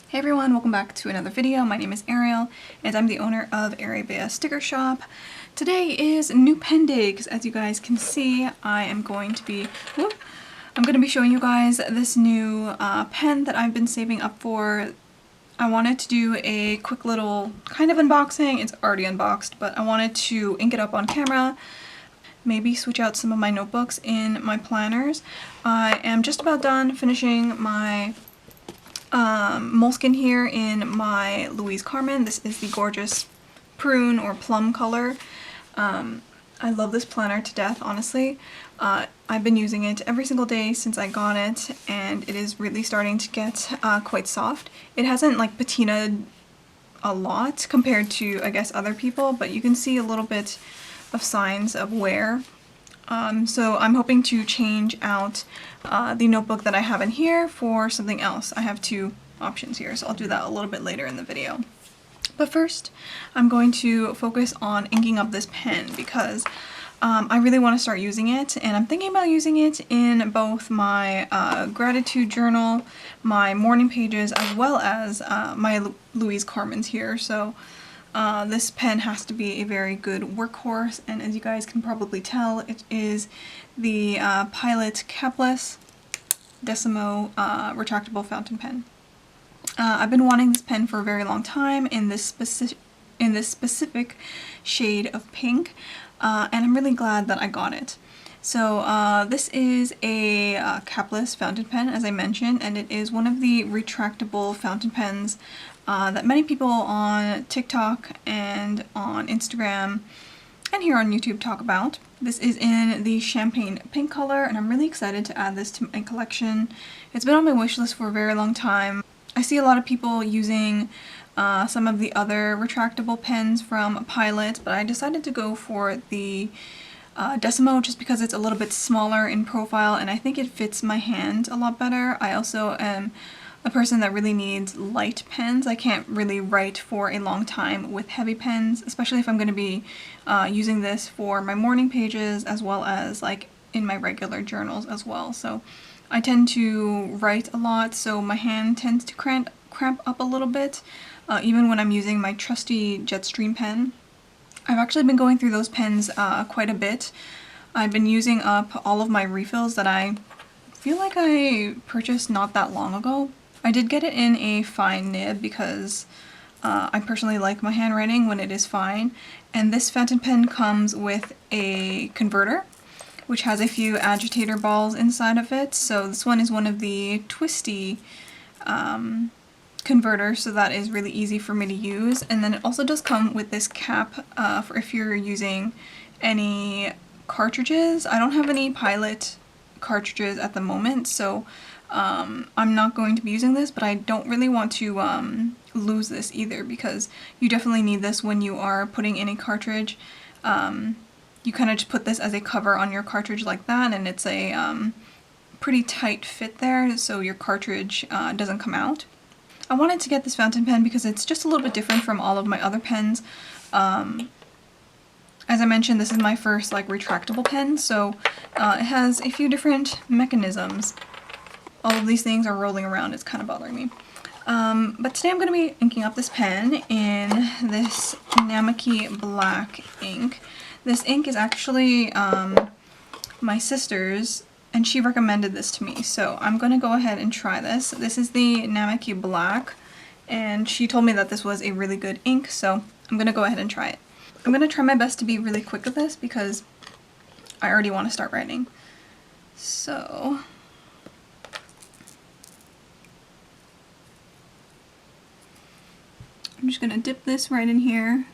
Hey everyone, welcome back to another video. My name is Ariel and I'm the owner of Ariebea Sticker Shop. Today is new pen day because as you guys can see, I'm going to be showing you guys this new pen that I've been saving up for. I wanted to do a quick little kind of unboxing. It's already unboxed, but I wanted to ink it up on camera. Maybe switch out some of my notebooks in my planners. I am just about done finishing my moleskin here in my Louise Carmen. This is the gorgeous prune or plum color. I love this planner to death, honestly. I've been using it every single day since I got it, and it is really starting to get quite soft. It hasn't like patinaed a lot compared to, I guess, other people, but you can see a little bit of signs of wear. So I'm hoping to change out the notebook that I have in here for something else. I have two options here, so I'll do that a little bit later in the video. But first, I'm going to focus on inking up this pen because I really want to start using it, and I'm thinking about using it in both my gratitude journal, my morning pages, as well as my Louise Carmen's here. So this pen has to be a very good workhorse, and as you guys can probably tell, it is the Pilot Decimo retractable fountain pen. I've been wanting this pen for a very long time in this specific shade of pink, and I'm really glad that I got it. So this is a capless fountain pen, as I mentioned, and it is one of the retractable fountain pens that many people on TikTok and on Instagram and here on YouTube talk about. This is in the champagne pink color, and I'm really excited to add this to my collection. It's been on my wish list for a very long time. I see a lot of people using some of the other retractable pens from Pilot, but I decided to go for the Decimo just because it's a little bit smaller in profile and I think it fits my hand a lot better. I also am a person that really needs light pens. I can't really write for a long time with heavy pens, especially if I'm going to be using this for my morning pages as well as like in my regular journals as well. So I tend to write a lot, so my hand tends to cramp up a little bit, even when I'm using my trusty Jetstream pen. I've actually been going through those pens quite a bit. I've been using up all of my refills that I feel like I purchased not that long ago. I did get it in a fine nib because I personally like my handwriting when it is fine, and this fountain pen comes with a converter which has a few agitator balls inside of it. So this one is one of the twisty converters, so that is really easy for me to use. And then it also does come with this cap for if you're using any cartridges. I don't have any Pilot cartridges at the moment, so I'm not going to be using this, but I don't really want to lose this either because you definitely need this when you are putting in a cartridge. You kind of just put this as a cover on your cartridge like that, and it's a pretty tight fit there so your cartridge doesn't come out. I wanted to get this fountain pen because it's just a little bit different from all of my other pens. As I mentioned, this is my first like retractable pen, so it has a few different mechanisms. All of these things are rolling around, it's kind of bothering me. But today I'm going to be inking up this pen in this Namaki black ink. This ink is actually my sister's, and she recommended this to me, so I'm going to go ahead and try this. This is the Namaki Black, and she told me that this was a really good ink, so I'm going to go ahead and try it. I'm going to try my best to be really quick with this because I already want to start writing. So I'm just going to dip this right in here.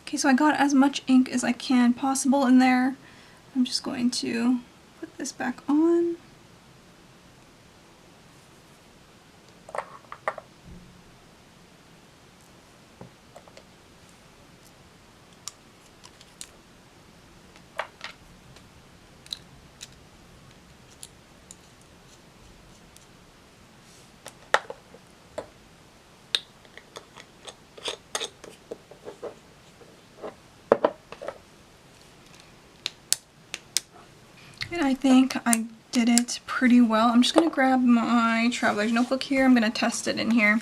Okay, so I got as much ink as I can possible in there. I'm just going to put this back on. I think I did it pretty well. I'm just going to grab my traveler's notebook here. I'm going to test it in here.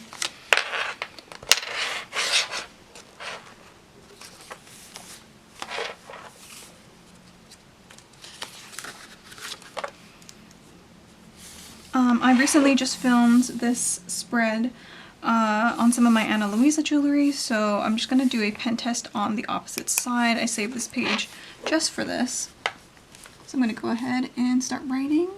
I recently just filmed this spread on some of my Ana Luisa jewelry, so I'm just going to do a pen test on the opposite side. I saved this page just for this. So I'm going to go ahead and start writing.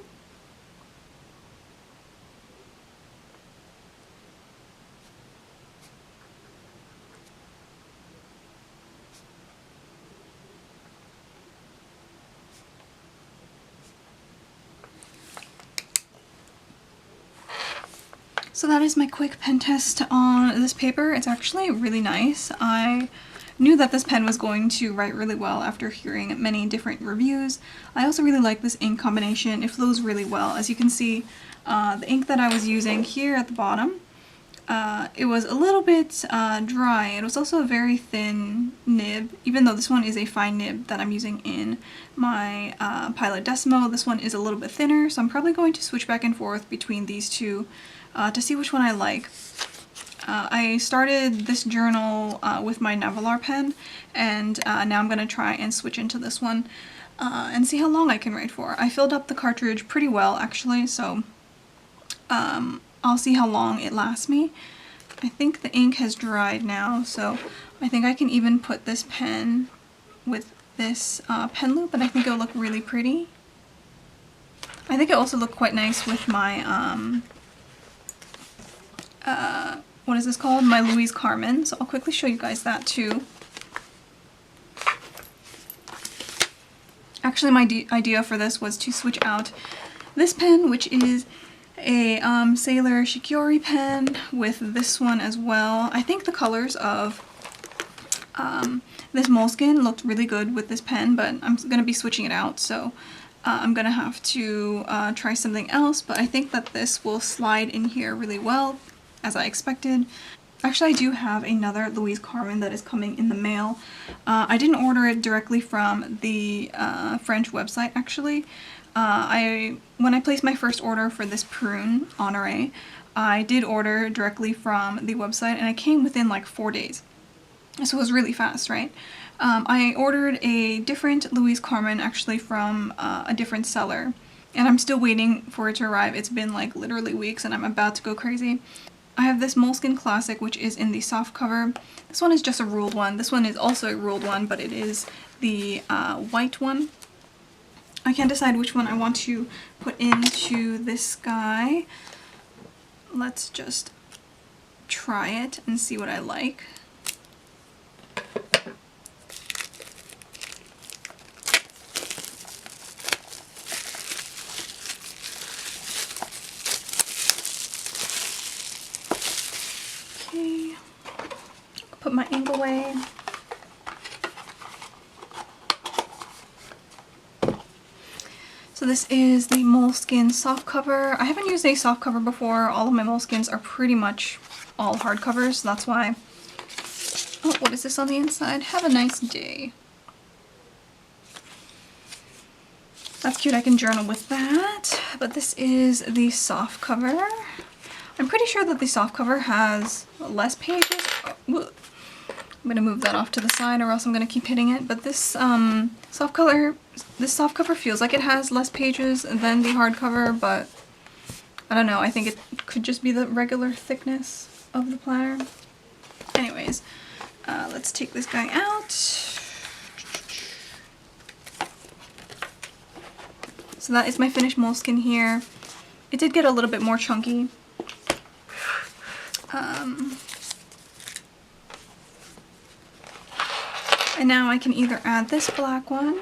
So that is my quick pen test on this paper. It's actually really nice. I knew that this pen was going to write really well after hearing many different reviews. I also really like this ink combination. It flows really well. As you can see, the ink that I was using here at the bottom, it was a little bit dry. It was also a very thin nib, even though this one is a fine nib that I'm using in my Pilot Decimo. This one is a little bit thinner, so I'm probably going to switch back and forth between these two to see which one I like. I started this journal with my Navilar pen, and now I'm going to try and switch into this one and see how long I can write for. I filled up the cartridge pretty well, actually, so I'll see how long it lasts me. I think the ink has dried now, so I think I can even put this pen with this pen loop, and I think it'll look really pretty. I think it also looked quite nice with my what is this called? My Louise Carmen. So I'll quickly show you guys that too. Actually, my idea for this was to switch out this pen, which is a Sailor Shikiori pen, with this one as well. I think the colors of this moleskin looked really good with this pen, but I'm going to be switching it out, so I'm going to have to try something else. But I think that this will slide in here really well, as I expected. Actually, I do have another Louise Carmen that is coming in the mail. I didn't order it directly from the French website, actually. When I placed my first order for this prune honoré, I did order directly from the website, and it came within like 4 days. So it was really fast, right? I ordered a different Louise Carmen actually from a different seller, and I'm still waiting for it to arrive. It's been like literally weeks, and I'm about to go crazy. I have this Moleskine Classic, which is in the soft cover. This one is just a ruled one. This one is also a ruled one, but it is the white one. I can't decide which one I want to put into this guy. Let's just try it and see what I like. Okay, put my ink away. So this is the Moleskine soft cover. I haven't used a soft cover before. All of my Moleskines are pretty much all hardcovers, so that's why. Oh, what is this on the inside? Have a nice day. That's cute, I can journal with that. But this is the soft cover. I'm pretty sure that the soft cover has less pages. Oh, I'm gonna move that off to the side, or else I'm gonna keep hitting it. But this soft cover feels like it has less pages than the hardcover, but I don't know. I think it could just be the regular thickness of the planner. Anyways, let's take this guy out. So that is my finished moleskin here. It did get a little bit more chunky. And now I can either add this black one, do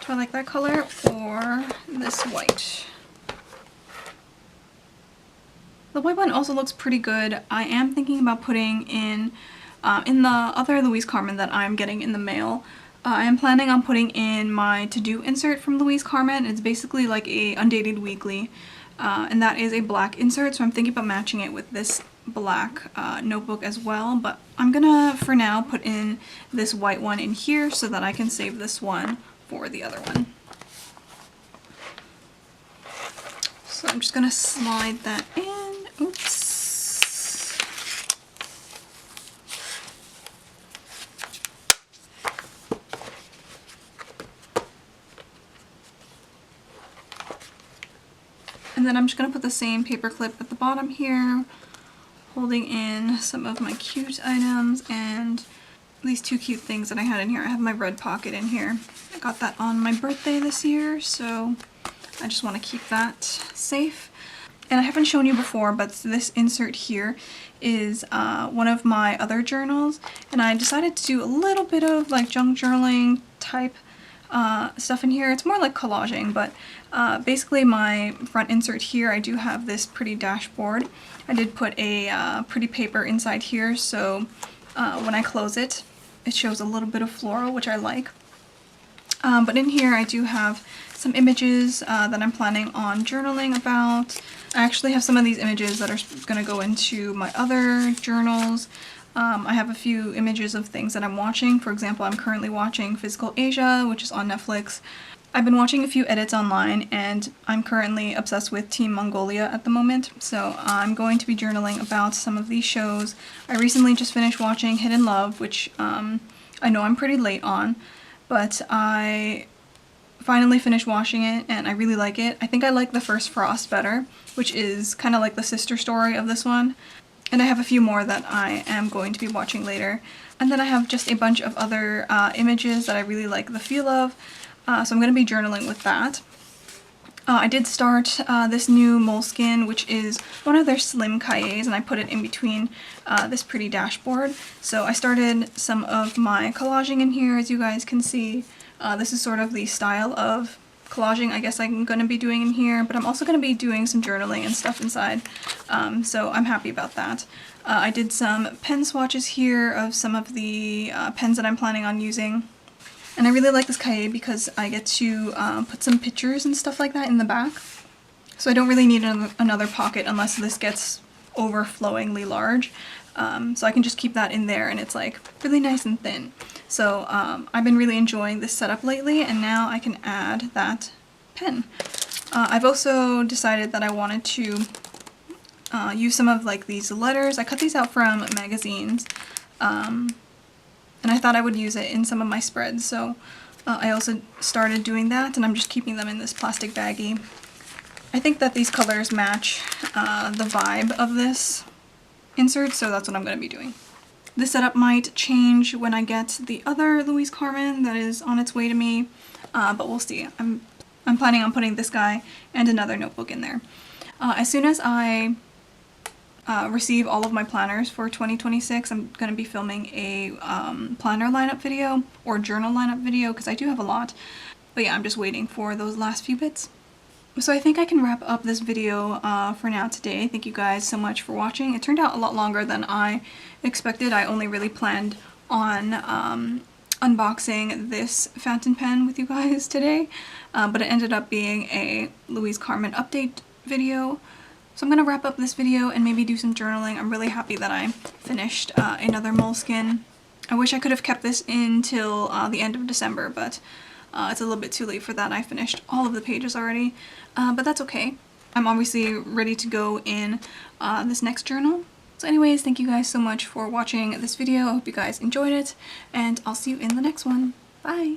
I like that color, or this white. The white one also looks pretty good. I am thinking about putting in the other Louise Carmen that I'm getting in the mail. I am planning on putting in my to-do insert from Louise Carmen. It's basically like a undated weekly, and that is a black insert, so I'm thinking about matching it with this black notebook as well, but I'm gonna for now put in this white one in here so that I can save this one for the other one. So I'm just gonna slide that in. Oops. And then I'm just gonna put the same paper clip at the bottom here, holding in some of my cute items and these two cute things that I had in here. I have my red pocket in here. I got that on my birthday this year, so I just want to keep that safe. And I haven't shown you before, but this insert here is one of my other journals, and I decided to do a little bit of like junk journaling type stuff in here. It's more like collaging, but basically my front insert here, I do have this pretty dashboard. I did put a pretty paper inside here, so when I close it, it shows a little bit of floral, which I like. But in here I do have some images that I'm planning on journaling about. I actually have some of these images that are going to go into my other journals. I have a few images of things that I'm watching. For example, I'm currently watching Physical Asia, which is on Netflix. I've been watching a few edits online, and I'm currently obsessed with Team Mongolia at the moment, so I'm going to be journaling about some of these shows. I recently just finished watching Hidden Love, which I know I'm pretty late on, but I finally finished watching it and I really like it. I think I like the first Frost better, which is kind of like the sister story of this one. And I have a few more that I am going to be watching later. And then I have just a bunch of other images that I really like the feel of. So I'm going to be journaling with that. I did start this new Moleskine, which is one of their slim cahiers, and I put it in between this pretty dashboard. So I started some of my collaging in here, as you guys can see. This is sort of the style of collaging I guess I'm going to be doing in here, but I'm also going to be doing some journaling and stuff inside, so I'm happy about that. I did some pen swatches here of some of the pens that I'm planning on using. And I really like this cahier because I get to put some pictures and stuff like that in the back. So I don't really need another pocket unless this gets overflowingly large. So I can just keep that in there and it's like really nice and thin. So I've been really enjoying this setup lately, and now I can add that pen. I've also decided that I wanted to use some of like these letters. I cut these out from magazines. And I thought I would use it in some of my spreads, so I also started doing that, and I'm just keeping them in this plastic baggie. I think that these colors match the vibe of this insert, so that's what I'm going to be doing. This setup might change when I get the other Louise Carmen that is on its way to me, but we'll see. I'm planning on putting this guy and another notebook in there. As soon as I receive all of my planners for 2026, I'm going to be filming a planner lineup video or journal lineup video because I do have a lot. But yeah, I'm just waiting for those last few bits. So I think I can wrap up this video for now today. Thank you guys so much for watching. It turned out a lot longer than I expected. I only really planned on unboxing this fountain pen with you guys today, but it ended up being a Louise Carmen update video. So I'm going to wrap up this video and maybe do some journaling. I'm really happy that I finished another Moleskine. I wish I could have kept this until the end of December, but it's a little bit too late for that. I finished all of the pages already, but that's okay. I'm obviously ready to go in this next journal. So anyways, thank you guys so much for watching this video. I hope you guys enjoyed it, and I'll see you in the next one. Bye!